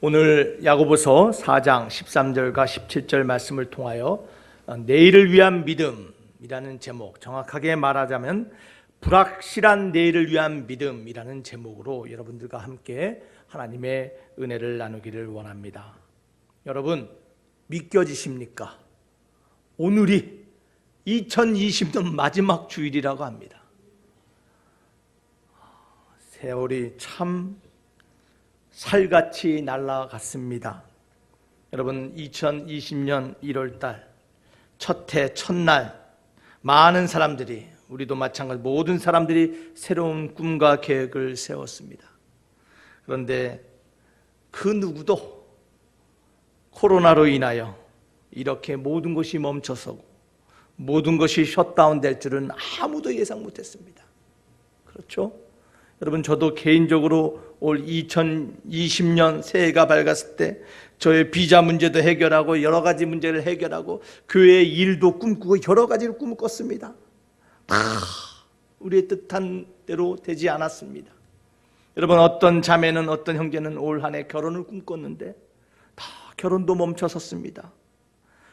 오늘 야고보서 4장 13절과 17절 말씀을 통하여 내일을 위한 믿음이라는 제목, 정확하게 말하자면 불확실한 내일을 위한 믿음이라는 제목으로 여러분들과 함께 하나님의 은혜를 나누기를 원합니다. 여러분, 믿겨지십니까? 오늘이 2020년 마지막 주일이라고 합니다. 세월이 참 살같이 날아갔습니다. 여러분, 2020년 1월달 첫 해 첫날 많은 사람들이, 우리도 마찬가지 모든 사람들이 새로운 꿈과 계획을 세웠습니다. 그런데 그 누구도 코로나로 인하여 이렇게 모든 것이 멈춰서고 모든 것이 셧다운 될 줄은 아무도 예상 못했습니다. 그렇죠? 여러분, 저도 개인적으로 올 2020년 새해가 밝았을 때 저의 비자 문제도 해결하고 여러 가지 문제를 해결하고 교회의 일도 꿈꾸고 여러 가지를 꿈을 꿨습니다. 다 우리의 뜻한 대로 되지 않았습니다. 여러분, 어떤 자매는, 어떤 형제는 올 한 해 결혼을 꿈꿨는데 다 결혼도 멈춰섰습니다.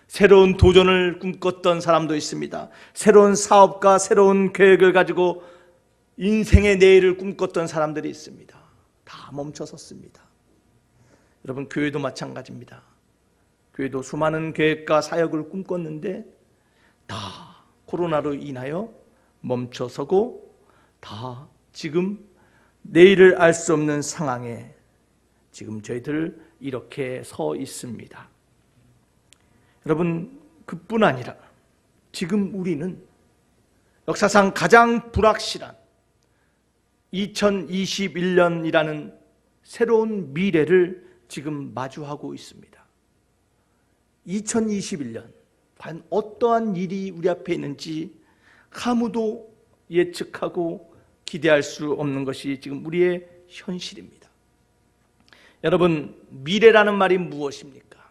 새로운 도전을 꿈꿨던 사람도 있습니다. 새로운 사업과 새로운 계획을 가지고 인생의 내일을 꿈꿨던 사람들이 있습니다. 다 멈춰섰습니다. 여러분, 교회도 마찬가지입니다. 교회도 수많은 계획과 사역을 꿈꿨는데 다 코로나로 인하여 멈춰서고 다 지금 내일을 알 수 없는 상황에 지금 저희들 이렇게 서 있습니다. 여러분, 그뿐 아니라 지금 우리는 역사상 가장 불확실한 2021년이라는 새로운 미래를 지금 마주하고 있습니다. 2021년, 과연 어떠한 일이 우리 앞에 있는지 아무도 예측하고 기대할 수 없는 것이 지금 우리의 현실입니다. 여러분, 미래라는 말이 무엇입니까?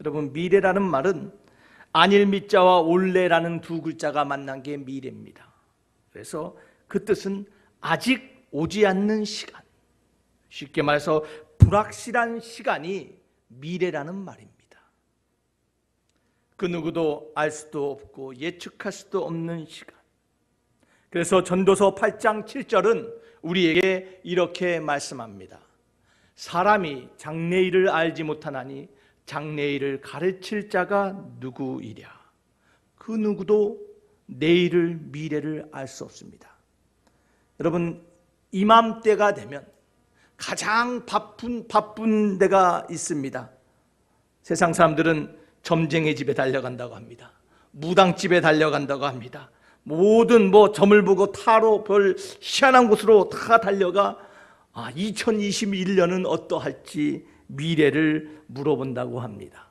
여러분, 미래라는 말은 안일 밑자와 올레라는 두 글자가 만난 게 미래입니다. 그래서 그 뜻은 아직 오지 않는 시간, 쉽게 말해서 불확실한 시간이 미래라는 말입니다. 그 누구도 알 수도 없고 예측할 수도 없는 시간. 그래서 전도서 8장 7절은 우리에게 이렇게 말씀합니다. 사람이 장래일을 알지 못하나니 장래일을 가르칠 자가 누구이랴. 그 누구도 내일을, 미래를 알 수 없습니다. 여러분, 이맘때가 되면 가장 바쁜 데가 있습니다. 세상 사람들은 점쟁이 집에 달려간다고 합니다. 무당집에 달려간다고 합니다. 모든 점을 보고 타로 별 희한한 곳으로 다 달려가 2021년은 어떠할지 미래를 물어본다고 합니다.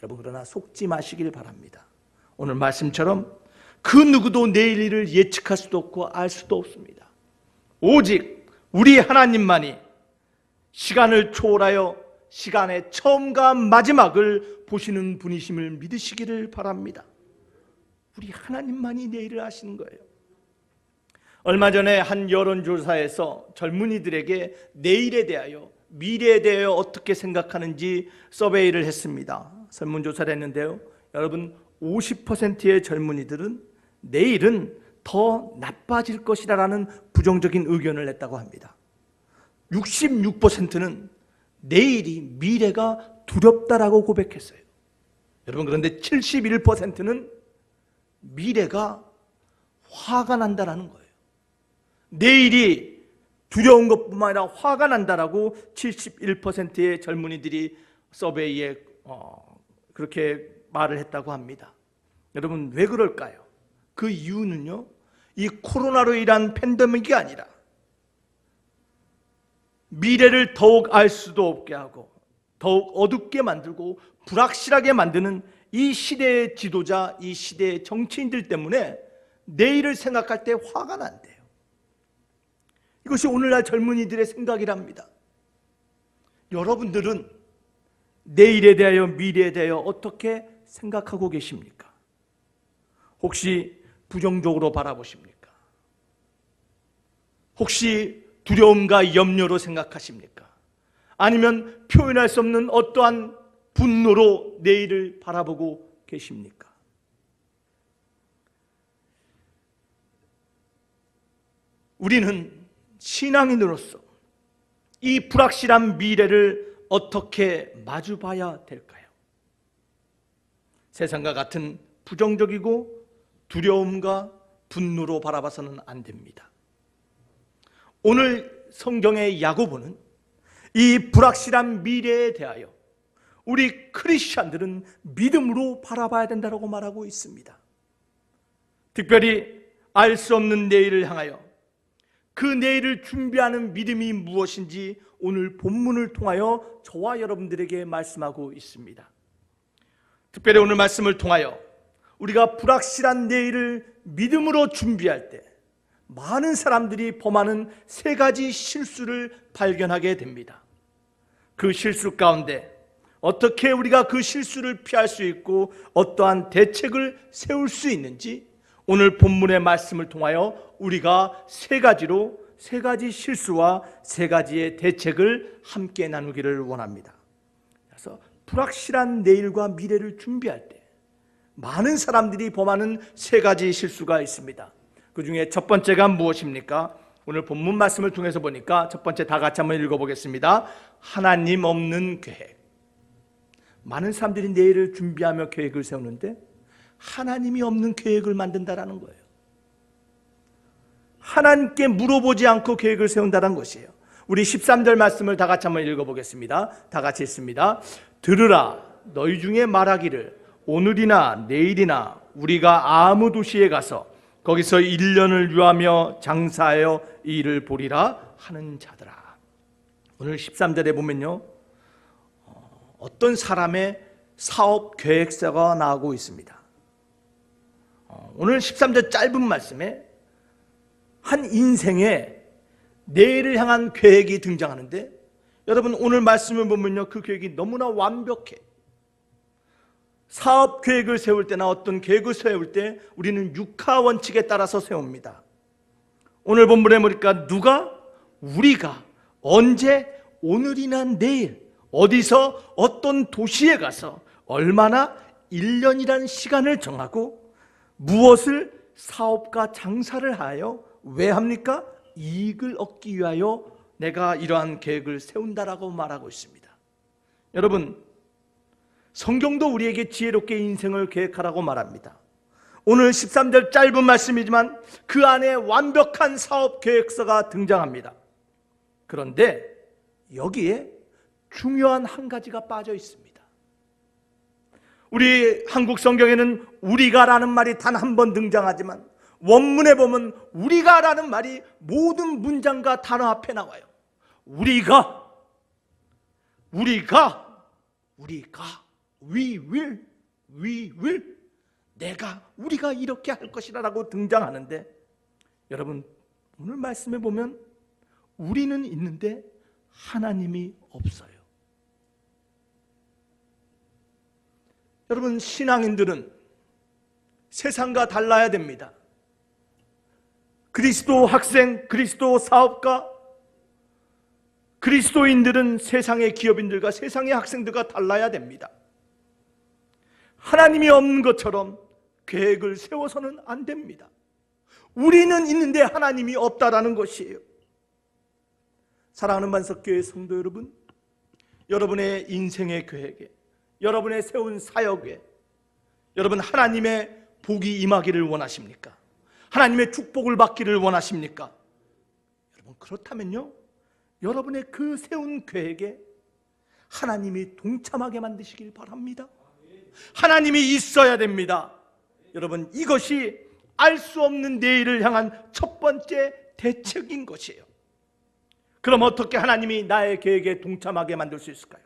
여러분, 그러나 속지 마시길 바랍니다. 오늘 말씀처럼 그 누구도 내일 일을 예측할 수도 없고 알 수도 없습니다. 오직 우리 하나님만이 시간을 초월하여 시간의 처음과 마지막을 보시는 분이심을 믿으시기를 바랍니다. 우리 하나님만이 내일을 아시는 거예요. 얼마 전에 한 여론조사에서 젊은이들에게 내일에 대하여, 미래에 대하여 어떻게 생각하는지 서베이를 했습니다. 설문조사를 했는데요, 여러분, 50%의 젊은이들은 내일은 더 나빠질 것이라는 부정적인 의견을 냈다고 합니다. 66%는 내일이, 미래가 두렵다라고 고백했어요. 여러분, 그런데 71%는 미래가 화가 난다라는 거예요. 내일이 두려운 것뿐만 아니라 화가 난다라고 71%의 젊은이들이 서베이에 그렇게 말을 했다고 합니다. 여러분, 왜 그럴까요? 그 이유는요, 이 코로나로 인한 팬데믹이 아니라 미래를 더욱 알 수도 없게 하고 더욱 어둡게 만들고 불확실하게 만드는 이 시대의 지도자, 이 시대의 정치인들 때문에 내일을 생각할 때 화가 난대요. 이것이 오늘날 젊은이들의 생각이랍니다. 여러분들은 내일에 대하여, 미래에 대하여 어떻게 생각하고 계십니까? 혹시 부정적으로 바라보십니까? 혹시 두려움과 염려로 생각하십니까? 아니면 표현할 수 없는 어떠한 분노로 내일을 바라보고 계십니까? 우리는 신앙인으로서 이 불확실한 미래를 어떻게 마주봐야 될까요? 세상과 같은 부정적이고 두려움과 분노로 바라봐서는 안 됩니다. 오늘 성경의 야고보는 이 불확실한 미래에 대하여 우리 크리스찬들은 믿음으로 바라봐야 된다고 말하고 있습니다. 특별히 알 수 없는 내일을 향하여 그 내일을 준비하는 믿음이 무엇인지 오늘 본문을 통하여 저와 여러분들에게 말씀하고 있습니다. 특별히 오늘 말씀을 통하여 우리가 불확실한 내일을 믿음으로 준비할 때 많은 사람들이 범하는 세 가지 실수를 발견하게 됩니다. 그 실수 가운데 어떻게 우리가 그 실수를 피할 수 있고 어떠한 대책을 세울 수 있는지 오늘 본문의 말씀을 통하여 우리가 세 가지 실수와 세 가지의 대책을 함께 나누기를 원합니다. 그래서 불확실한 내일과 미래를 준비할 때 많은 사람들이 범하는 세 가지 실수가 있습니다. 그 중에 첫 번째가 무엇입니까? 오늘 본문 말씀을 통해서 보니까 첫 번째 다 같이 한번 읽어보겠습니다. 하나님 없는 계획. 많은 사람들이 내일을 준비하며 계획을 세우는데 하나님이 없는 계획을 만든다라는 거예요. 하나님께 물어보지 않고 계획을 세운다는 것이에요. 우리 13절 말씀을 다 같이 한번 읽어보겠습니다. 다 같이 읽습니다. 들으라, 너희 중에 말하기를 오늘이나 내일이나 우리가 아무 도시에 가서 거기서 1년을 유하며 장사하여 이 일을 보리라 하는 자들아. 오늘 13절에 보면요, 어떤 사람의 사업 계획서가 나오고 있습니다. 오늘 13절 짧은 말씀에 한 인생의 내일을 향한 계획이 등장하는데, 여러분 오늘 말씀을 보면요, 그 계획이 너무나 완벽해. 사업 계획을 세울 때나 어떤 계획을 세울 때 우리는 육하 원칙에 따라서 세웁니다. 오늘 본문에 보니까 우리가 언제, 오늘이나 내일, 어디서 어떤 도시에 가서 얼마나 1년이라는 시간을 정하고 무엇을 사업과 장사를 하여 왜 합니까? 이익을 얻기 위하여 내가 이러한 계획을 세운다라고 말하고 있습니다. 여러분, 성경도 우리에게 지혜롭게 인생을 계획하라고 말합니다. 오늘 13절 짧은 말씀이지만 그 안에 완벽한 사업 계획서가 등장합니다. 그런데 여기에 중요한 한 가지가 빠져 있습니다. 우리 한국 성경에는 우리가라는 말이 단 한 번 등장하지만 원문에 보면 우리가라는 말이 모든 문장과 단어 앞에 나와요. 우리가 we will 우리가 이렇게 할 것이라고 등장하는데, 여러분 오늘 말씀에 보면 우리는 있는데 하나님이 없어요. 여러분, 신앙인들은 세상과 달라야 됩니다. 그리스도 학생, 그리스도 사업가, 그리스도인들은 세상의 기업인들과 세상의 학생들과 달라야 됩니다. 하나님이 없는 것처럼 계획을 세워서는 안 됩니다. 우리는 있는데 하나님이 없다라는 것이에요. 사랑하는 만석교회 성도 여러분, 여러분의 인생의 계획에, 여러분의 세운 사역에 여러분 하나님의 복이 임하기를 원하십니까? 하나님의 축복을 받기를 원하십니까? 여러분 그렇다면요, 여러분의 그 세운 계획에 하나님이 동참하게 만드시길 바랍니다. 하나님이 있어야 됩니다. 여러분, 이것이 알 수 없는 내일을 향한 첫 번째 대책인 것이에요. 그럼 어떻게 하나님이 나의 계획에 동참하게 만들 수 있을까요?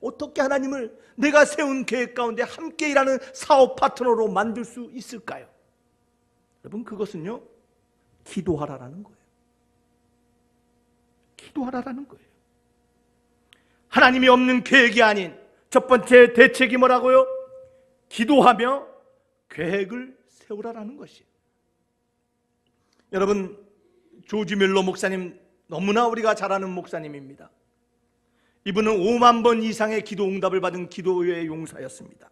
어떻게 하나님을 내가 세운 계획 가운데 함께 일하는 사업 파트너로 만들 수 있을까요? 여러분, 그것은요, 기도하라라는 거예요. 기도하라라는 거예요. 하나님이 없는 계획이 아닌 첫 번째 대책이 뭐라고요? 기도하며 계획을 세우라라는 것이에요. 여러분, 조지 밀러 목사님, 너무나 우리가 잘 아는 목사님입니다. 이분은 5만 번 이상의 기도 응답을 받은 기도의 용사였습니다.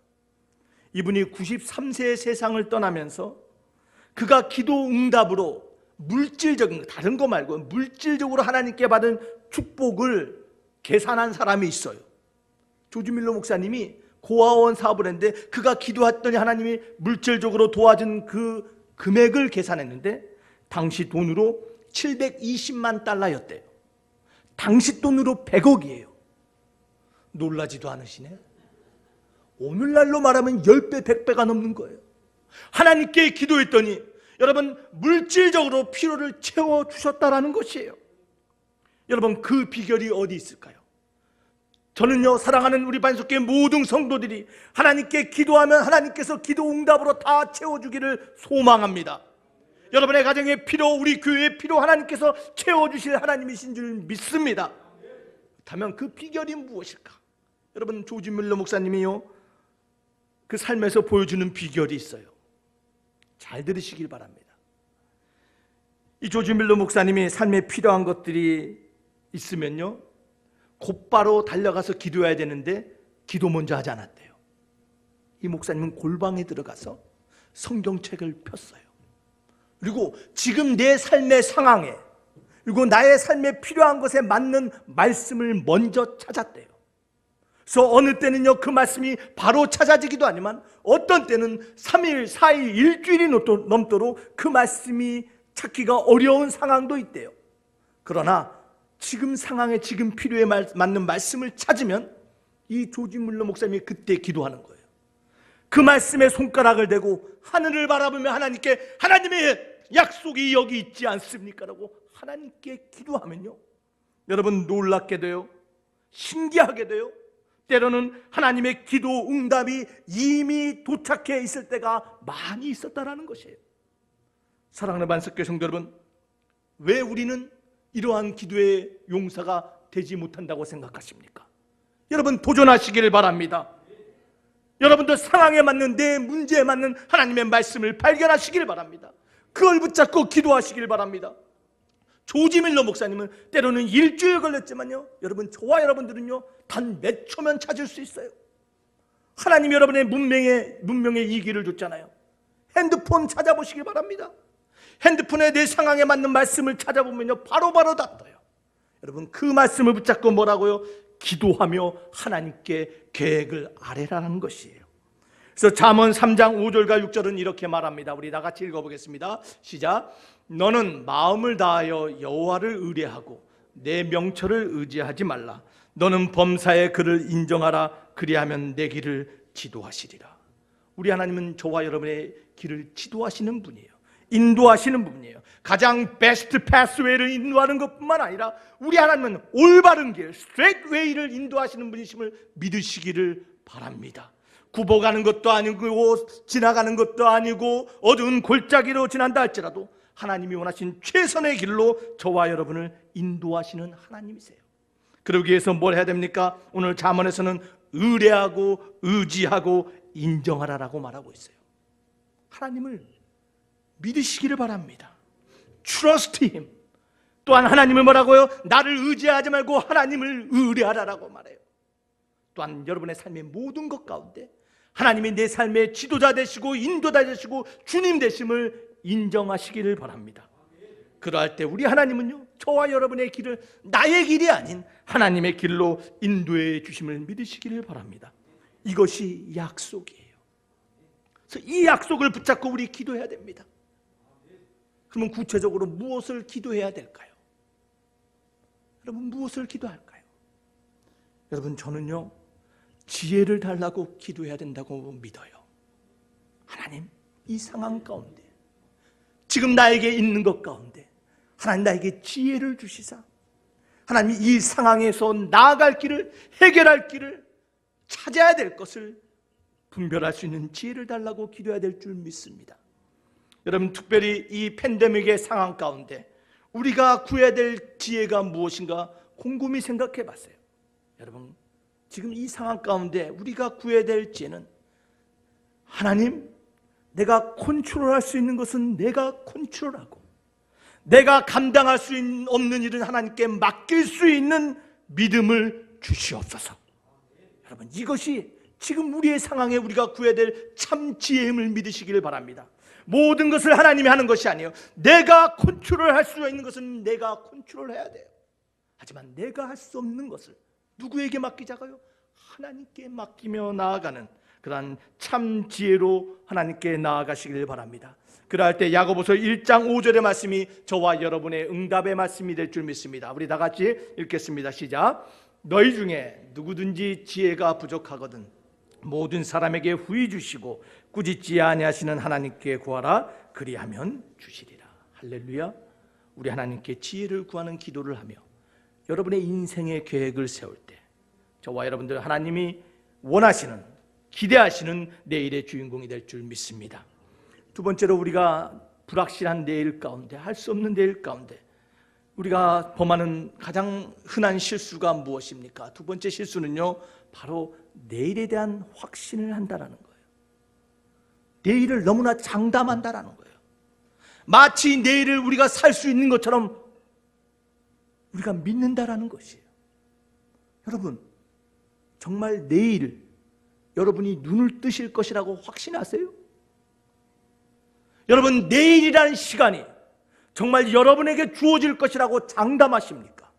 이분이 93세의 세상을 떠나면서 그가 기도 응답으로 물질적인, 다른 거 말고 물질적으로 하나님께 받은 축복을 계산한 사람이 있어요. 조지 밀러 목사님이 고아원 사업을 했는데 그가 기도했더니 하나님이 물질적으로 도와준 그 금액을 계산했는데 당시 돈으로 720만 달러였대요. 당시 돈으로 100억이에요. 놀라지도 않으시네. 오늘날로 말하면 10배, 100배가 넘는 거예요. 하나님께 기도했더니 여러분 물질적으로 필요를 채워주셨다라는 것이에요. 여러분 그 비결이 어디 있을까요? 저는요, 사랑하는 우리 반석교회 모든 성도들이 하나님께 기도하면 하나님께서 기도 응답으로 다 채워주기를 소망합니다. 여러분의 가정의 필요, 우리 교회의 필요 하나님께서 채워주실 하나님이신 줄 믿습니다. 그렇다면 그 비결이 무엇일까? 여러분 조지 밀러 목사님이요, 그 삶에서 보여주는 비결이 있어요. 잘 들으시길 바랍니다. 이 조지 밀러 목사님이 삶에 필요한 것들이 있으면요, 곧바로 달려가서 기도해야 되는데 기도 먼저 하지 않았대요. 이 목사님은 골방에 들어가서 성경책을 폈어요. 그리고 지금 내 삶의 상황에, 그리고 나의 삶에 필요한 것에 맞는 말씀을 먼저 찾았대요. 그래서 어느 때는요, 그 말씀이 바로 찾아지기도 하지만 어떤 때는 3일, 4일, 일주일이 넘도록 그 말씀이 찾기가 어려운 상황도 있대요. 그러나 지금 상황에, 지금 필요에 맞는 말씀을 찾으면 이 조지 밀러 목사님이 그때 기도하는 거예요. 그 말씀에 손가락을 대고 하늘을 바라보며 하나님께, 하나님의 약속이 여기 있지 않습니까? 라고 하나님께 기도하면요, 여러분 놀랍게 돼요. 신기하게 돼요. 때로는 하나님의 기도 응답이 이미 도착해 있을 때가 많이 있었다라는 것이에요. 사랑하는 반석교회 성도 여러분, 왜 우리는 이러한 기도의 용사가 되지 못한다고 생각하십니까? 여러분 도전하시기를 바랍니다. 여러분도 상황에 맞는, 내 문제에 맞는 하나님의 말씀을 발견하시길 바랍니다. 그걸 붙잡고 기도하시길 바랍니다. 조지 밀러 목사님은 때로는 일주일 걸렸지만요, 여러분 저와 여러분들은요 단 몇 초면 찾을 수 있어요. 하나님이 여러분의 문명의 이 길을 줬잖아요. 핸드폰 찾아보시길 바랍니다. 핸드폰에 내 상황에 맞는 말씀을 찾아보면요 바로바로 다 떠요. 여러분 그 말씀을 붙잡고 뭐라고요? 기도하며 하나님께 계획을 아뢰라는 것이에요. 그래서 잠언 3장 5절과 6절은 이렇게 말합니다. 우리 다 같이 읽어보겠습니다. 시작. 너는 마음을 다하여 여호와를 의뢰하고 내 명철을 의지하지 말라. 너는 범사의 그를 인정하라. 그리하면 내 길을 지도하시리라. 우리 하나님은 저와 여러분의 길을 지도하시는 분이에요. 인도하시는 분이에요. 가장 베스트 패스웨이를 인도하는 것뿐만 아니라 우리 하나님은 올바른 길, 스트레이트 웨이를 인도하시는 분이심을 믿으시기를 바랍니다. 굽어가는 것도 아니고 지나가는 것도 아니고 어두운 골짜기로 지난다 할지라도 하나님이 원하신 최선의 길로 저와 여러분을 인도하시는 하나님이세요. 그러기 위해서 뭘 해야 됩니까? 오늘 잠언에서는 의뢰하고 의지하고 인정하라라고 말하고 있어요. 하나님을 믿으시기를 바랍니다. Trust Him. 또한 하나님을 뭐라고요? 나를 의지하지 말고 하나님을 의뢰하라라고 말해요. 또한 여러분의 삶의 모든 것 가운데 하나님이 내 삶의 지도자 되시고 인도자 되시고 주님 되심을 인정하시기를 바랍니다. 그러할 때 우리 하나님은요 저와 여러분의 길을 나의 길이 아닌 하나님의 길로 인도해 주심을 믿으시기를 바랍니다. 이것이 약속이에요. 그래서 이 약속을 붙잡고 우리 기도해야 됩니다. 그러면 구체적으로 무엇을 기도해야 될까요? 여러분 무엇을 기도할까요? 여러분 저는요 지혜를 달라고 기도해야 된다고 믿어요. 하나님 이 상황 가운데 지금 나에게 있는 것 가운데 하나님 나에게 지혜를 주시사 하나님 이 상황에서 나아갈 길을 해결할 길을 찾아야 될 것을 분별할 수 있는 지혜를 달라고 기도해야 될 줄 믿습니다. 여러분 특별히 이 팬데믹의 상황 가운데 우리가 구해야 될 지혜가 무엇인가 곰곰이 생각해 봤어요. 여러분 지금 이 상황 가운데 우리가 구해야 될 지혜는 하나님 내가 컨트롤할 수 있는 것은 내가 컨트롤하고 내가 감당할 수 없는 일은 하나님께 맡길 수 있는 믿음을 주시옵소서. 여러분, 이것이 지금 우리의 상황에 우리가 구해야 될 참 지혜의 힘을 믿으시기를 바랍니다. 모든 것을 하나님이 하는 것이 아니에요. 내가 컨트롤할 수 있는 것은 내가 컨트롤해야 돼요. 하지만 내가 할 수 없는 것을 누구에게 맡기자고요? 하나님께 맡기며 나아가는 그러한 참 지혜로 하나님께 나아가시길 바랍니다. 그럴 때 야고보서 1장 5절의 말씀이 저와 여러분의 응답의 말씀이 될 줄 믿습니다. 우리 다 같이 읽겠습니다. 시작. 너희 중에 누구든지 지혜가 부족하거든 모든 사람에게 후히 주시고 꾸짖지 아니하시는 하나님께 구하라. 그리하면 주시리라. 할렐루야. 우리 하나님께 지혜를 구하는 기도를 하며 여러분의 인생의 계획을 세울 때 저와 여러분들 하나님이 원하시는, 기대하시는 내일의 주인공이 될 줄 믿습니다. 두 번째로, 우리가 불확실한 내일 가운데, 할 수 없는 내일 가운데 우리가 범하는 가장 흔한 실수가 무엇입니까? 두 번째 실수는요, 바로 내일에 대한 확신을 한다라는 거예요. 내일을 너무나 장담한다라는 거예요. 마치 내일을 우리가 살 수 있는 것처럼 우리가 믿는다라는 것이에요. 여러분, 정말 내일 여러분이 눈을 뜨실 것이라고 확신하세요? 여러분, 내일이라는 시간이 정말 여러분에게 주어질 것이라고 장담하십니까?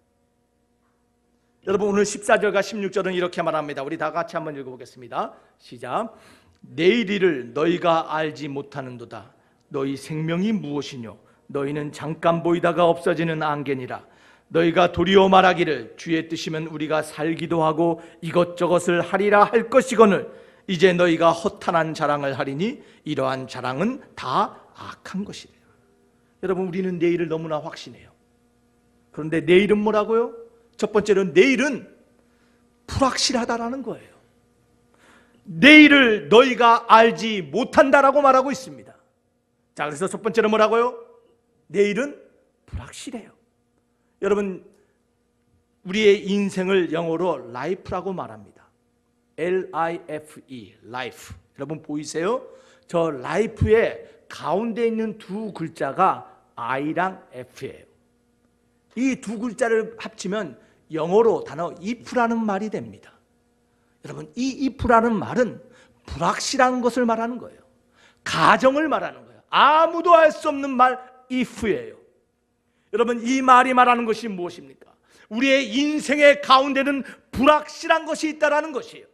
여러분, 오늘 14절과 16절은 이렇게 말합니다. 우리 다 같이 한번 읽어보겠습니다. 시작. 내일 일을 너희가 알지 못하는도다. 너희 생명이 무엇이뇨? 너희는 잠깐 보이다가 없어지는 안개니라. 너희가 도리어 말하기를 주의 뜻이면 우리가 살기도 하고 이것저것을 하리라 할 것이거늘 이제 너희가 허탄한 자랑을 하리니 이러한 자랑은 다 악한 것이래요. 여러분, 우리는 내일을 너무나 확신해요. 그런데 내일은 뭐라고요? 첫 번째로, 내일은 불확실하다라는 거예요. 내일을 너희가 알지 못한다라고 말하고 있습니다. 자, 그래서 첫 번째로 뭐라고요? 내일은 불확실해요. 여러분, 우리의 인생을 영어로 life라고 말합니다. L-I-F-E, life. 여러분 보이세요? 저 life의 가운데 있는 두 글자가 I랑 F예요. 이 두 글자를 합치면 영어로 단어 if라는 말이 됩니다. 여러분, 이 if라는 말은 불확실한 것을 말하는 거예요. 가정을 말하는 거예요. 아무도 알 수 없는 말 if예요. 여러분, 이 말이 말하는 것이 무엇입니까? 우리의 인생의 가운데는 불확실한 것이 있다라는 것이에요.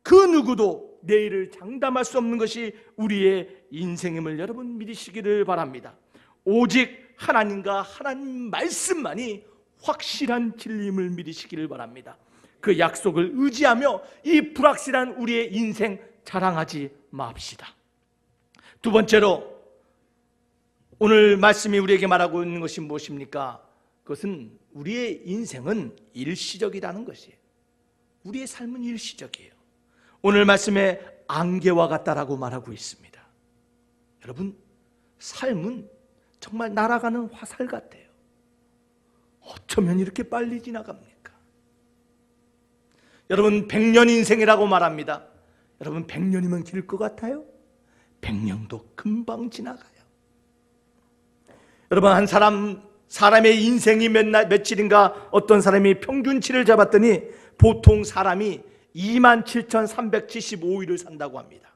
그 누구도 내일을 장담할 수 없는 것이 우리의 인생임을 여러분 믿으시기를 바랍니다. 오직 하나님과 하나님 말씀만이 확실한 진리임을 믿으시기를 바랍니다. 그 약속을 의지하며 이 불확실한 우리의 인생 자랑하지 맙시다. 두 번째로, 오늘 말씀이 우리에게 말하고 있는 것이 무엇입니까? 그것은 우리의 인생은 일시적이라는 것이에요. 우리의 삶은 일시적이에요. 오늘 말씀에 안개와 같다라고 말하고 있습니다. 여러분, 삶은 정말 날아가는 화살 같아요. 어쩌면 이렇게 빨리 지나갑니까? 여러분, 100년 인생이라고 말합니다. 여러분, 100년이면 길 것 같아요? 100년도 금방 지나가요. 여러분, 한 사람의 인생이 며칠인가 어떤 사람이 평균치를 잡았더니 보통 사람이 27,375일을 산다고 합니다.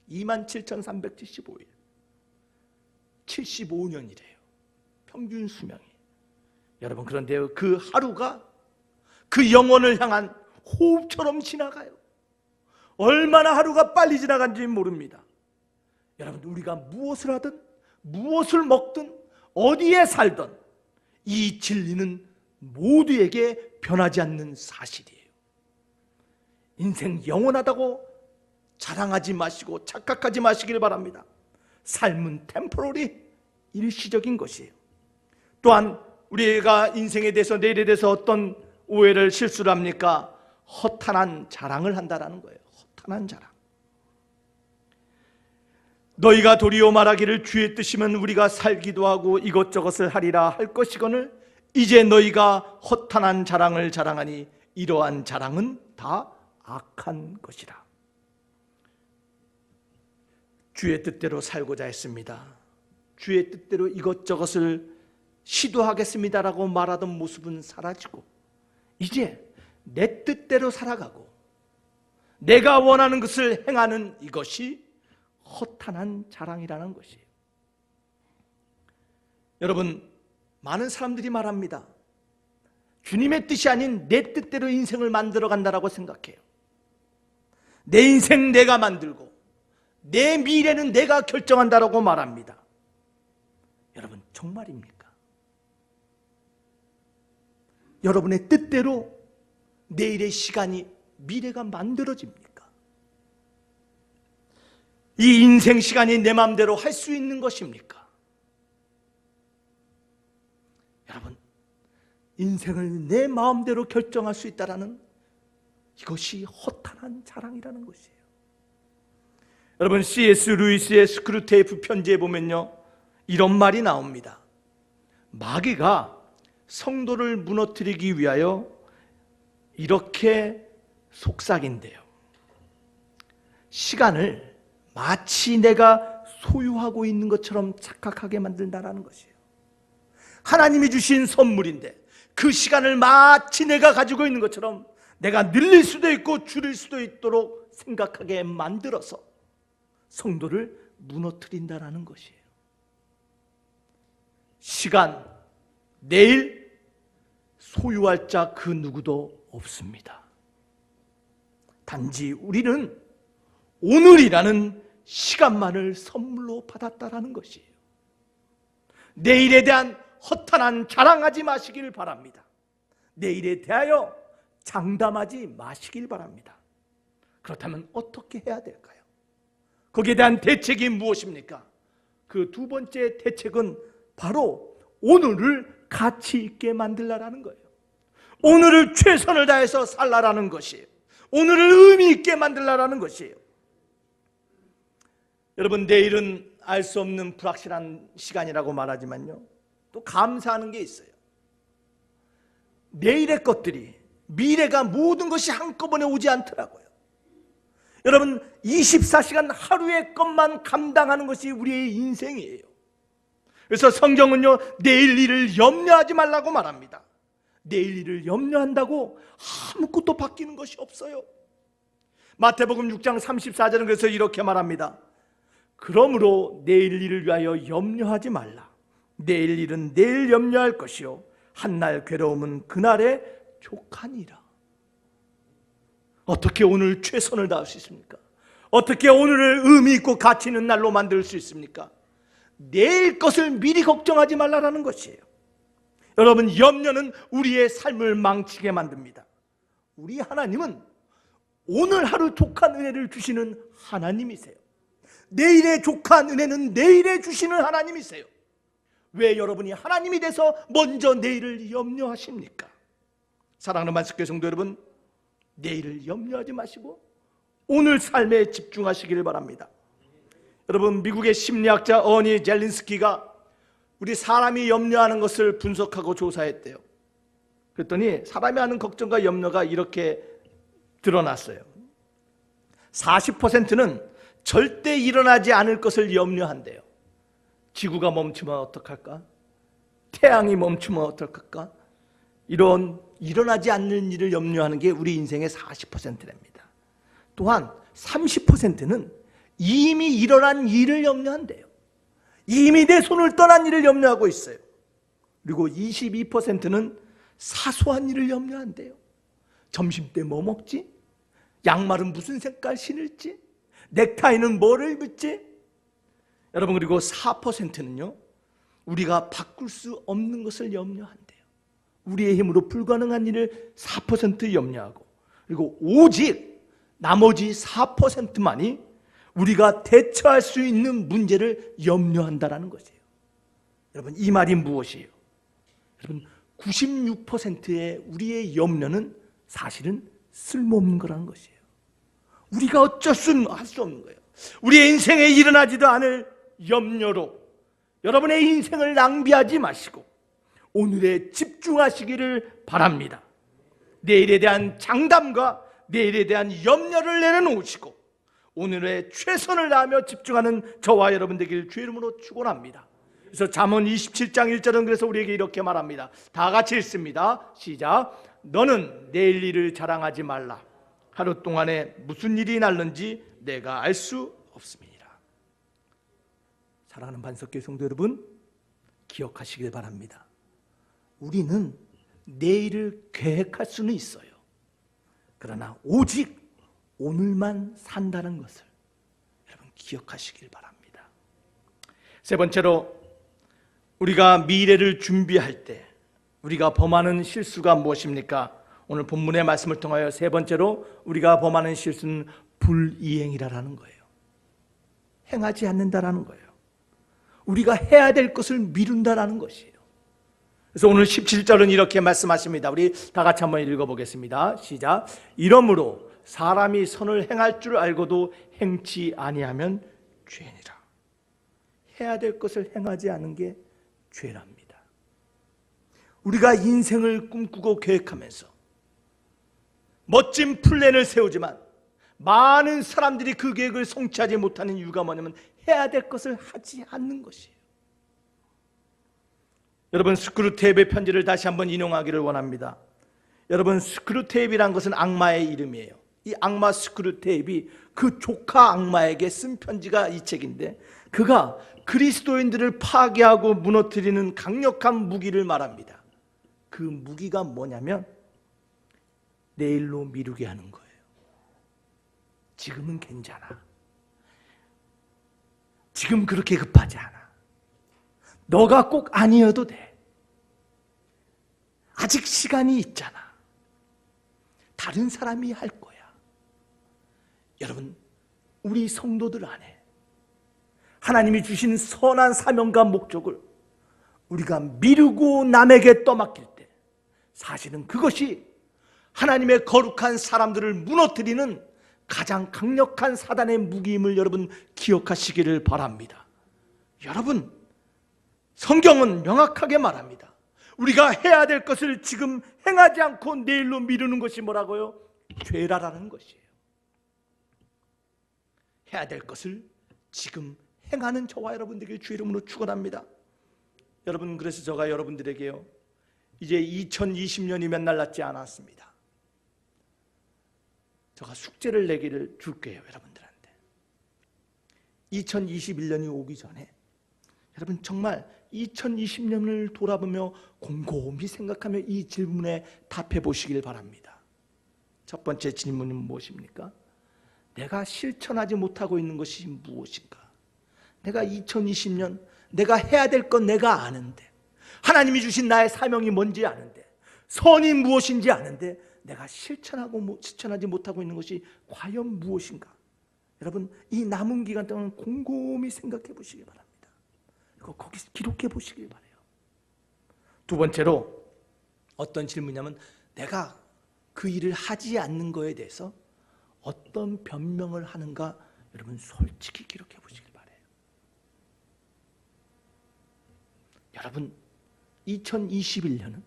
27,375일. 75년이래요. 평균 수명이. 여러분, 그런데 그 하루가 그 영혼을 향한 호흡처럼 지나가요. 얼마나 하루가 빨리 지나간지 모릅니다. 여러분, 우리가 무엇을 하든 무엇을 먹든 어디에 살든 이 진리는 모두에게 변하지 않는 사실이에요. 인생 영원하다고 자랑하지 마시고 착각하지 마시길 바랍니다. 삶은 템포러리, 일시적인 것이에요. 또한 우리가 인생에 대해서, 내일에 대해서 어떤 오해를, 실수를 합니까? 허탄한 자랑을 한다라는 거예요. 허탄한 자랑. 너희가 도리어 말하기를 주의 뜻이면 우리가 살기도 하고 이것저것을 하리라 할 것이거늘 이제 너희가 허탄한 자랑을 자랑하니 이러한 자랑은 다 악한 것이라. 주의 뜻대로 살고자 했습니다. 주의 뜻대로 이것저것을 시도하겠습니다라고 말하던 모습은 사라지고 이제 내 뜻대로 살아가고 내가 원하는 것을 행하는 이것이 허탄한 자랑이라는 것이에요. 여러분, 많은 사람들이 말합니다. 주님의 뜻이 아닌 내 뜻대로 인생을 만들어 간다라고 생각해요. 내 인생 내가 만들고 내 미래는 내가 결정한다라고 말합니다. 여러분, 정말입니까? 여러분의 뜻대로 내일의 시간이, 미래가 만들어집니까? 이 인생 시간이 내 마음대로 할 수 있는 것입니까? 여러분, 인생을 내 마음대로 결정할 수 있다는 이것이 허탄한 자랑이라는 것이에요. 여러분, C.S. 루이스의 스크루테이프 편지에 보면요, 이런 말이 나옵니다. 마귀가 성도를 무너뜨리기 위하여 이렇게 속삭인대요. 시간을 마치 내가 소유하고 있는 것처럼 착각하게 만든다는 것이에요. 하나님이 주신 선물인데 그 시간을 마치 내가 가지고 있는 것처럼 내가 늘릴 수도 있고 줄일 수도 있도록 생각하게 만들어서 성도를 무너뜨린다는 것이에요. 시간, 내일 소유할 자 그 누구도 없습니다. 단지 우리는 오늘이라는 시간만을 선물로 받았다라는 것이에요. 내일에 대한 허탄한 자랑하지 마시길 바랍니다. 내일에 대하여 장담하지 마시길 바랍니다. 그렇다면 어떻게 해야 될까요? 거기에 대한 대책이 무엇입니까? 그 두 번째 대책은 바로 오늘을 가치 있게 만들라라는 거예요. 오늘을 최선을 다해서 살라라는 것이에요. 오늘을 의미 있게 만들라라는 것이에요. 여러분, 내일은 알 수 없는 불확실한 시간이라고 말하지만요, 또 감사하는 게 있어요. 내일의 것들이, 미래가 모든 것이 한꺼번에 오지 않더라고요. 여러분, 24시간 하루의 것만 감당하는 것이 우리의 인생이에요. 그래서 성경은요, 내일 일을 염려하지 말라고 말합니다. 내일 일을 염려한다고 아무것도 바뀌는 것이 없어요. 마태복음 6장 34절은 그래서 이렇게 말합니다. 그러므로 내일 일을 위하여 염려하지 말라. 내일 일은 내일 염려할 것이요 한날 괴로움은 그날에 족하니라. 어떻게 오늘 최선을 다할 수 있습니까? 어떻게 오늘을 의미 있고 가치 있는 날로 만들 수 있습니까? 내일 것을 미리 걱정하지 말라라는 것이에요. 여러분, 염려는 우리의 삶을 망치게 만듭니다. 우리 하나님은 오늘 하루 족한 은혜를 주시는 하나님이세요. 내일의 족한 은혜는 내일에 주시는 하나님이세요. 왜 여러분이 하나님이 돼서 먼저 내일을 염려하십니까? 사랑하는 만습교회 성도 여러분, 내일을 염려하지 마시고 오늘 삶에 집중하시기를 바랍니다. 여러분, 미국의 심리학자 어니 젤린스키가 우리 사람이 염려하는 것을 분석하고 조사했대요. 그랬더니 사람이 하는 걱정과 염려가 이렇게 드러났어요. 40%는 절대 일어나지 않을 것을 염려한대요. 지구가 멈추면 어떡할까? 태양이 멈추면 어떡할까? 이런 일어나지 않는 일을 염려하는 게 우리 인생의 40%랍니다. 또한 30%는 이미 일어난 일을 염려한대요. 이미 내 손을 떠난 일을 염려하고 있어요. 그리고 22%는 사소한 일을 염려한대요. 점심때 뭐 먹지? 양말은 무슨 색깔 신을지? 넥타이는 뭐를 입을지? 여러분, 그리고 4%는요 우리가 바꿀 수 없는 것을 염려한대요. 우리의 힘으로 불가능한 일을 4% 염려하고, 그리고 오직 나머지 4%만이 우리가 대처할 수 있는 문제를 염려한다라는 것이에요. 여러분, 이 말이 무엇이에요? 여러분, 96%의 우리의 염려는 사실은 쓸모없는 거라는 것이에요. 우리가 어쩔 수 없는 거예요. 우리의 인생에 일어나지도 않을 염려로 여러분의 인생을 낭비하지 마시고 오늘에 집중하시기를 바랍니다. 내일에 대한 장담과 내일에 대한 염려를 내려놓으시고 오늘의 최선을 다하며 집중하는 저와 여러분 되길 주의 이름으로 축원합니다. 그래서 잠언 27장 1절은 그래서 우리에게 이렇게 말합니다. 다 같이 읽습니다. 시작. 너는 내일 일을 자랑하지 말라. 하루 동안에 무슨 일이 날는지 내가 알 수 없음이니라. 사랑하는 반석교회 성도 여러분, 기억하시길 바랍니다. 우리는 내일을 계획할 수는 있어요. 그러나 오직 오늘만 산다는 것을 여러분 기억하시길 바랍니다. 세 번째로, 우리가 미래를 준비할 때 우리가 범하는 실수가 무엇입니까? 오늘 본문의 말씀을 통하여 세 번째로 우리가 범하는 실수는 불이행이라는 거예요. 행하지 않는다라는 거예요. 우리가 해야 될 것을 미룬다라는 것이에요. 그래서 오늘 17절은 이렇게 말씀하십니다. 우리 다 같이 한번 읽어보겠습니다. 시작. 이러므로 사람이 선을 행할 줄 알고도 행치 아니하면 죄니라. 해야 될 것을 행하지 않은 게 죄랍니다. 우리가 인생을 꿈꾸고 계획하면서 멋진 플랜을 세우지만 많은 사람들이 그 계획을 성취하지 못하는 이유가 뭐냐면 해야 될 것을 하지 않는 것이에요. 여러분, 스크루테이프의 편지를 다시 한번 인용하기를 원합니다. 여러분, 스크루테이프란 것은 악마의 이름이에요. 이 악마 스크루테이프이 그 조카 악마에게 쓴 편지가 이 책인데, 그가 그리스도인들을 파괴하고 무너뜨리는 강력한 무기를 말합니다. 그 무기가 뭐냐면 내일로 미루게 하는 거예요. 지금은 괜찮아. 지금 그렇게 급하지 않아. 너가 꼭 아니어도 돼. 아직 시간이 있잖아. 다른 사람이 할 거야. 여러분, 우리 성도들 안에 하나님이 주신 선한 사명과 목적을 우리가 미루고 남에게 떠맡길 때 사실은 그것이 하나님의 거룩한 사람들을 무너뜨리는 가장 강력한 사단의 무기임을 여러분 기억하시기를 바랍니다. 여러분, 성경은 명확하게 말합니다. 우리가 해야 될 것을 지금 행하지 않고 내일로 미루는 것이 뭐라고요? 죄라라는 것이에요. 해야 될 것을 지금 행하는 저와 여러분들에게 주의 이름으로 축원합니다. 여러분, 그래서 제가 여러분들에게요, 이제 2020년이 몇 날 남지 않았습니다. 제가 숙제를 내기를 줄게요, 여러분들한테. 2021년이 오기 전에 여러분 정말 2020년을 돌아보며 곰곰이 생각하며 이 질문에 답해 보시길 바랍니다. 첫 번째 질문은 무엇입니까? 내가 실천하지 못하고 있는 것이 무엇인가? 내가 2020년 내가 해야 될 건 내가 아는데, 하나님이 주신 나의 사명이 뭔지 아는데, 선이 무엇인지 아는데 내가 실천하지 못하고 있는 것이 과연 무엇인가? 여러분, 이 남은 기간 동안 곰곰이 생각해 보시기 바랍니다. 그리고 거기서 기록해 보시길 바라요. 두 번째로 어떤 질문이냐면, 내가 그 일을 하지 않는 거에 대해서 어떤 변명을 하는가? 여러분, 솔직히 기록해 보시길 바라요. 여러분, 2021년은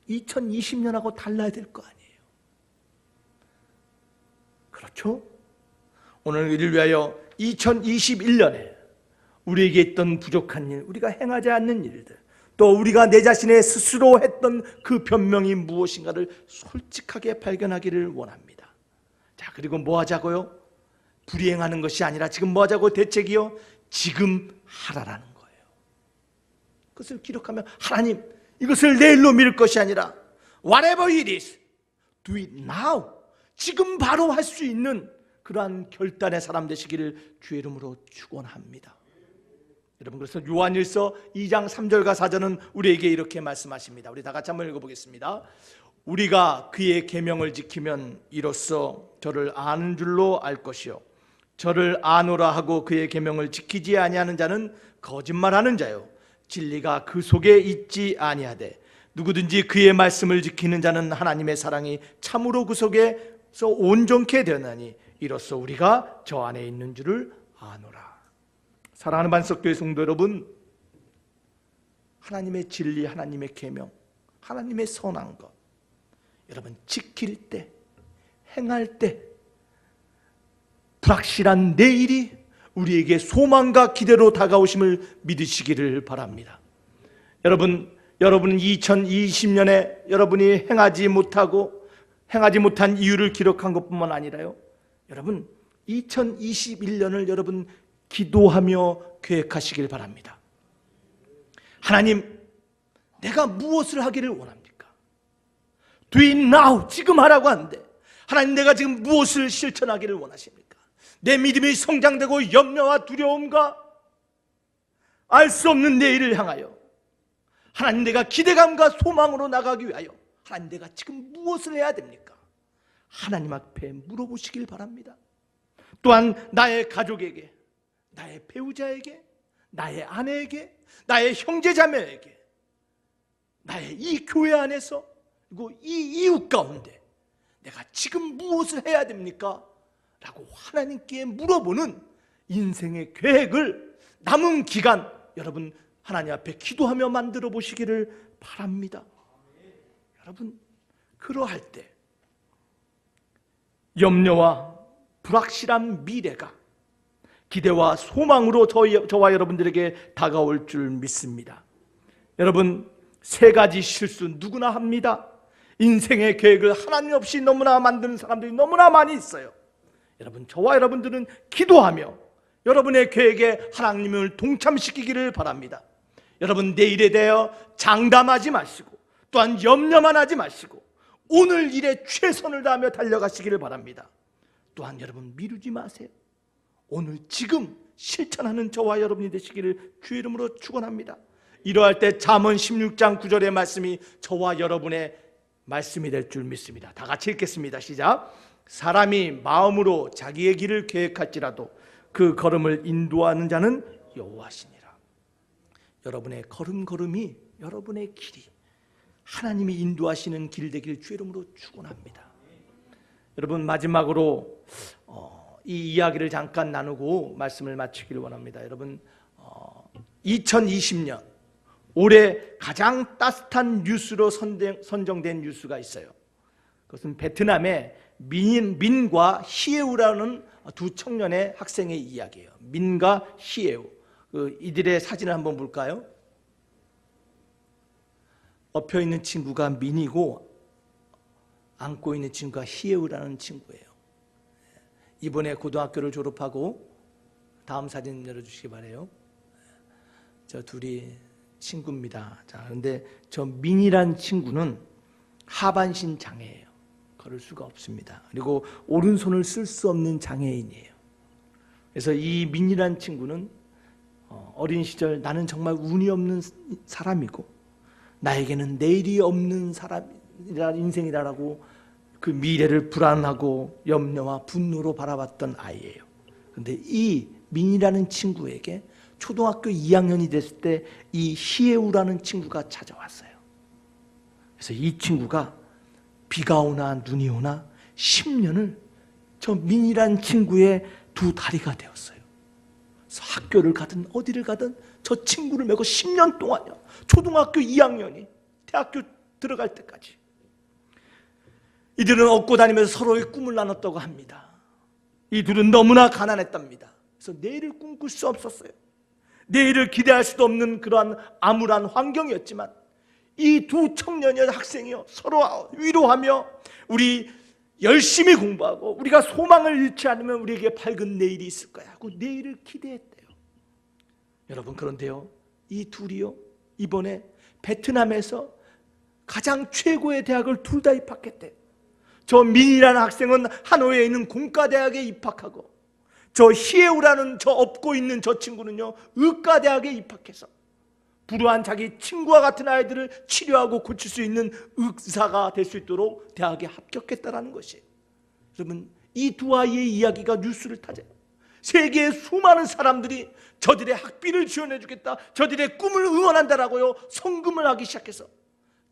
2020년하고 달라야 될 거 아니에요. 그렇죠? 오늘 이를 위하여 2021년에 우리에게 있던 부족한 일, 우리가 행하지 않는 일들, 또 우리가 내 자신의 스스로 했던 그 변명이 무엇인가를 솔직하게 발견하기를 원합니다. 자, 그리고 뭐 하자고요? 불이행하는 것이 아니라 지금 뭐 하자고? 대책이요? 지금 하라라는 거예요. 그것을 기록하면, 하나님, 이것을 내일로 미룰 것이 아니라 whatever it is, do it now. 지금 바로 할 수 있는 그러한 결단의 사람 되시기를 주의 이름으로 축원합니다. 여러분, 그래서 요한일서 2장 3절과 4절은 우리에게 이렇게 말씀하십니다. 우리 다 같이 한번 읽어보겠습니다. 우리가 그의 계명을 지키면 이로써 저를 아는 줄로 알 것이요, 저를 아노라 하고 그의 계명을 지키지 아니하는 자는 거짓말하는 자요, 진리가 그 속에 있지 아니하되 누구든지 그의 말씀을 지키는 자는 하나님의 사랑이 참으로 그 속에서 온전케 되었나니 이로써 우리가 저 안에 있는 줄을 아노라. 사랑하는 반석교회 성도 여러분, 하나님의 진리, 하나님의 계명, 하나님의 선한 것, 여러분 지킬 때, 행할 때 불확실한 내일이 우리에게 소망과 기대로 다가오심을 믿으시기를 바랍니다. 여러분은 2020년에 여러분이 행하지 못한 이유를 기록한 것뿐만 아니라요, 여러분 2021년을 여러분 기도하며 계획하시길 바랍니다. 하나님, 내가 무엇을 하기를 원합니까? Do it now, 지금 하라고 하는데 하나님, 내가 지금 무엇을 실천하기를 원하십니까? 내 믿음이 성장되고 염려와 두려움과 알 수 없는 내일을 향하여 하나님, 내가 기대감과 소망으로 나가기 위하여 하나님, 내가 지금 무엇을 해야 됩니까? 하나님 앞에 물어보시길 바랍니다. 또한 나의 가족에게, 나의 배우자에게, 나의 아내에게, 나의 형제자매에게, 나의 이 교회 안에서, 그리고 이 이웃 가운데 내가 지금 무엇을 해야 됩니까? 라고 하나님께 물어보는 인생의 계획을 남은 기간 여러분 하나님 앞에 기도하며 만들어 보시기를 바랍니다. 여러분, 그러할 때 염려와 불확실한 미래가 기대와 소망으로 저와 여러분들에게 다가올 줄 믿습니다. 여러분, 세 가지 실수 누구나 합니다. 인생의 계획을 하나님 없이 너무나 만드는 사람들이 너무나 많이 있어요. 여러분, 저와 여러분들은 기도하며 여러분의 계획에 하나님을 동참시키기를 바랍니다. 여러분, 내일에 대하여 장담하지 마시고 또한 염려만 하지 마시고 오늘 일에 최선을 다하며 달려가시기를 바랍니다. 또한 여러분, 미루지 마세요. 오늘 지금 실천하는 저와 여러분이 되시기를 주의 이름으로 축원합니다. 이러할 때 잠언 16장 9절의 말씀이 저와 여러분의 말씀이 될 줄 믿습니다. 다 같이 읽겠습니다. 시작. 사람이 마음으로 자기의 길을 계획할지라도 그 걸음을 인도하는 자는 여호와시니라. 여러분의 걸음걸음이, 여러분의 길이 하나님이 인도하시는 길 되길 주의 이름으로 축원합니다. 여러분, 마지막으로 이 이야기를 잠깐 나누고 말씀을 마치기를 원합니다. 여러분, 2020년 올해 가장 따뜻한 뉴스로 선정된 뉴스가 있어요. 그것은 베트남의 민과 히에우라는 두 청년의 학생의 이야기예요. 민과 히에우. 이들의 사진을 한번 볼까요? 엎혀 있는 친구가 민이고 안고 있는 친구가 히에우라는 친구예요. 이번에 고등학교를 졸업하고, 다음 사진 열어주시기 바라요. 저 둘이 친구입니다. 자, 그런데 저 민이란 친구는 하반신 장애예요. 걸을 수가 없습니다. 그리고 오른손을 쓸 수 없는 장애인이에요. 그래서 이 민이란 친구는 어린 시절 나는 정말 운이 없는 사람이고 나에게는 내일이 없는 인생이라고 그 미래를 불안하고 염려와 분노로 바라봤던 아이예요. 그런데 이 민이라는 친구에게 초등학교 2학년이 됐을 때 이 히에우라는 친구가 찾아왔어요. 그래서 이 친구가 비가 오나 눈이 오나 10년을 저 민이라는 친구의 두 다리가 되었어요. 그래서 학교를 가든 어디를 가든 저 친구를 메고 10년 동안요, 초등학교 2학년이 대학교 들어갈 때까지 이들은 얻고 다니면서 서로의 꿈을 나눴다고 합니다. 이들은 너무나 가난했답니다. 그래서 내일을 꿈꿀 수 없었어요. 내일을 기대할 수도 없는 그러한 암울한 환경이었지만 이 두 청년의 학생이요, 서로 위로하며 우리 열심히 공부하고 우리가 소망을 잃지 않으면 우리에게 밝은 내일이 있을 거야 하고 내일을 기대했대요. 여러분, 그런데요, 이 둘이요 이번에 베트남에서 가장 최고의 대학을 둘 다 입학했대요. 저 민이라는 학생은 하노이에 있는 공과대학에 입학하고 저 히에우라는 저 업고 있는 저 친구는요 의과대학에 입학해서 불우한 자기 친구와 같은 아이들을 치료하고 고칠 수 있는 의사가 될 수 있도록 대학에 합격했다는 것이에요. 여러분, 이 두 아이의 이야기가 뉴스를 타져요. 세계의 수많은 사람들이 저들의 학비를 지원해 주겠다, 저들의 꿈을 응원한다라고요 성금을 하기 시작해서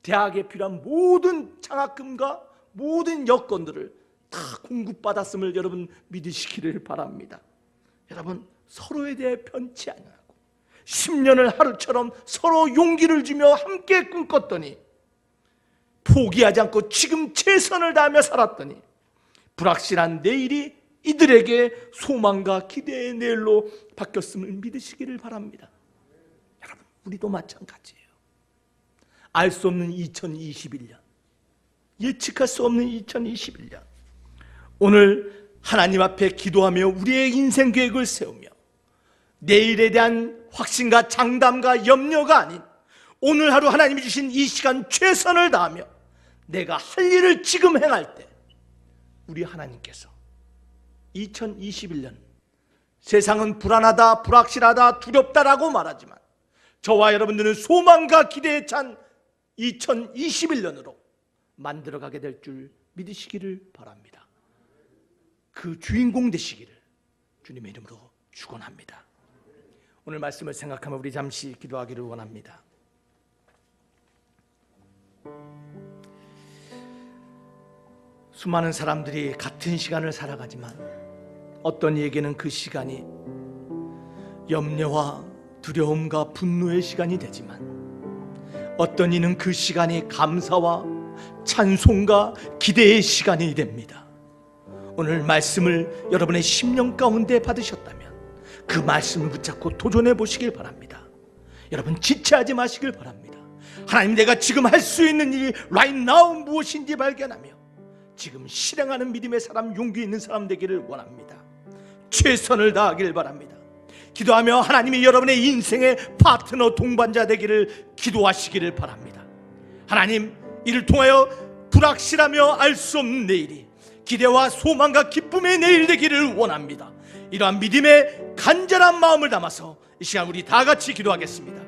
대학에 필요한 모든 장학금과 모든 여건들을 다 공급받았음을 여러분 믿으시기를 바랍니다. 여러분, 서로에 대해 편치 않아하고 10년을 하루처럼 서로 용기를 주며 함께 꿈꿨더니, 포기하지 않고 지금 최선을 다하며 살았더니 불확실한 내일이 이들에게 소망과 기대의 내일로 바뀌었음을 믿으시기를 바랍니다. 여러분, 우리도 마찬가지예요. 알 수 없는 2021년, 예측할 수 없는 2021년, 오늘 하나님 앞에 기도하며 우리의 인생 계획을 세우며 내일에 대한 확신과 장담과 염려가 아닌 오늘 하루 하나님이 주신 이 시간 최선을 다하며 내가 할 일을 지금 행할 때 우리 하나님께서 2021년, 세상은 불안하다, 불확실하다, 두렵다라고 말하지만 저와 여러분들은 소망과 기대에 찬 2021년으로 만들어가게 될 줄 믿으시기를 바랍니다. 그 주인공 되시기를 주님의 이름으로 축원합니다. 오늘 말씀을 생각하며 우리 잠시 기도하기를 원합니다. 수많은 사람들이 같은 시간을 살아가지만 어떤 이에게는 그 시간이 염려와 두려움과 분노의 시간이 되지만 어떤 이는 그 시간이 감사와 찬송과 기대의 시간이 됩니다. 오늘 말씀을 여러분의 심령 가운데 받으셨다면 그 말씀을 붙잡고 도전해 보시길 바랍니다. 여러분, 지체하지 마시길 바랍니다. 하나님, 내가 지금 할 수 있는 일이 right now 무엇인지 발견하며 지금 실행하는 믿음의 사람, 용기 있는 사람 되기를 원합니다. 최선을 다하길 바랍니다. 기도하며 하나님이 여러분의 인생의 파트너, 동반자 되기를 기도하시기를 바랍니다. 하나님, 이를 통하여 불확실하며 알 수 없는 내일이 기대와 소망과 기쁨의 내일 되기를 원합니다. 이러한 믿음의 간절한 마음을 담아서 이 시간 우리 다 같이 기도하겠습니다.